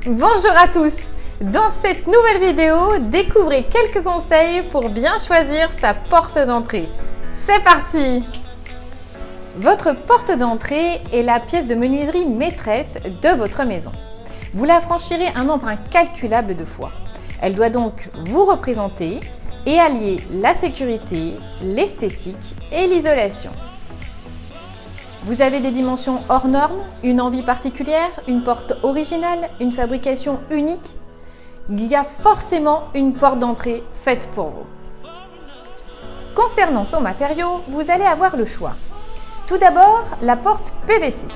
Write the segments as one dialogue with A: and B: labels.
A: Bonjour à tous! Dans cette nouvelle vidéo, découvrez quelques conseils pour bien choisir sa porte d'entrée. C'est parti! Votre porte d'entrée est la pièce de menuiserie maîtresse de votre maison. Vous la franchirez un nombre incalculable de fois. Elle doit donc vous représenter et allier la sécurité, l'esthétique et l'isolation. Vous avez des dimensions hors normes, une envie particulière, une porte originale, une fabrication unique? Il y a forcément une porte d'entrée faite pour vous. Concernant son matériau, vous allez avoir le choix. Tout d'abord, la porte PVC.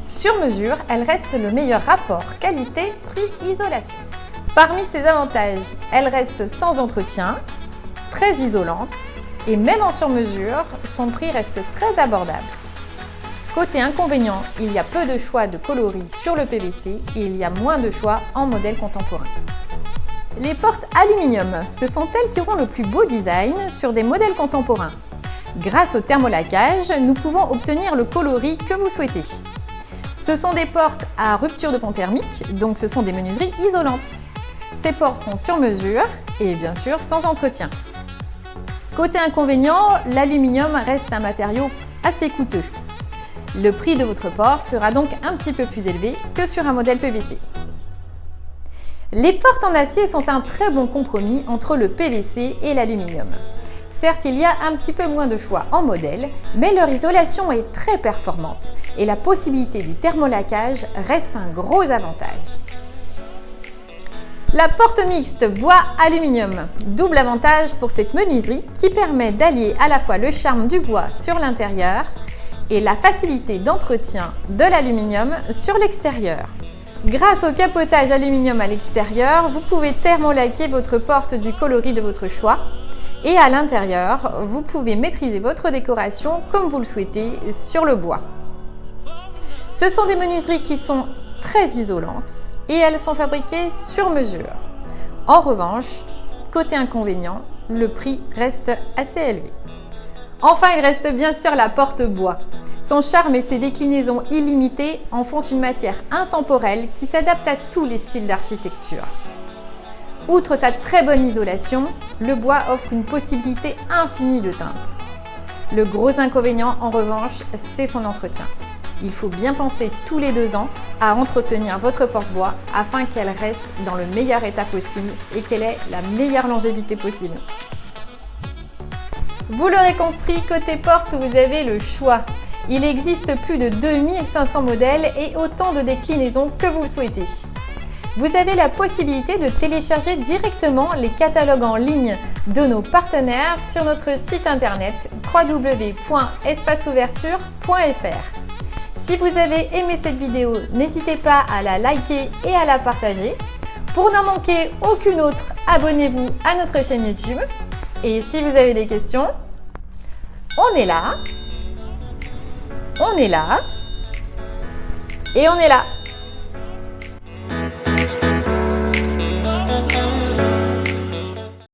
A: Sur mesure, elle reste le meilleur rapport qualité-prix-isolation. Parmi ses avantages, elle reste sans entretien, très isolante et même en sur-mesure, son prix reste très abordable. Côté inconvénient, il y a peu de choix de coloris sur le PVC et il y a moins de choix en modèle contemporain. Les portes aluminium, ce sont elles qui auront le plus beau design sur des modèles contemporains. Grâce au thermolaquage, nous pouvons obtenir le coloris que vous souhaitez. Ce sont des portes à rupture de pont thermique, donc ce sont des menuiseries isolantes. Ces portes sont sur mesure et bien sûr sans entretien. Côté inconvénient, l'aluminium reste un matériau assez coûteux. Le prix de votre porte sera donc un petit peu plus élevé que sur un modèle PVC. Les portes en acier sont un très bon compromis entre le PVC et l'aluminium. Certes, il y a un petit peu moins de choix en modèle, mais leur isolation est très performante et la possibilité du thermolaquage reste un gros avantage. La porte mixte bois-aluminium, double avantage pour cette menuiserie qui permet d'allier à la fois le charme du bois sur l'intérieur et la facilité d'entretien de l'aluminium sur l'extérieur. Grâce au capotage aluminium à l'extérieur, vous pouvez thermolaquer votre porte du coloris de votre choix et à l'intérieur, vous pouvez maîtriser votre décoration comme vous le souhaitez sur le bois. Ce sont des menuiseries qui sont très isolantes et elles sont fabriquées sur mesure. En revanche, côté inconvénient, le prix reste assez élevé. Enfin, il reste bien sûr la porte bois. Son charme et ses déclinaisons illimitées en font une matière intemporelle qui s'adapte à tous les styles d'architecture. Outre sa très bonne isolation, le bois offre une possibilité infinie de teintes. Le gros inconvénient, en revanche, c'est son entretien. Il faut bien penser tous les 2 ans à entretenir votre porte bois afin qu'elle reste dans le meilleur état possible et qu'elle ait la meilleure longévité possible. Vous l'aurez compris, côté porte, vous avez le choix. Il existe plus de 2500 modèles et autant de déclinaisons que vous le souhaitez. Vous avez la possibilité de télécharger directement les catalogues en ligne de nos partenaires sur notre site internet www.espaceuverture.fr. Si vous avez aimé cette vidéo, n'hésitez pas à la liker et à la partager. Pour n'en manquer aucune autre, abonnez-vous à notre chaîne YouTube. Et si vous avez des questions, on est là et on est là.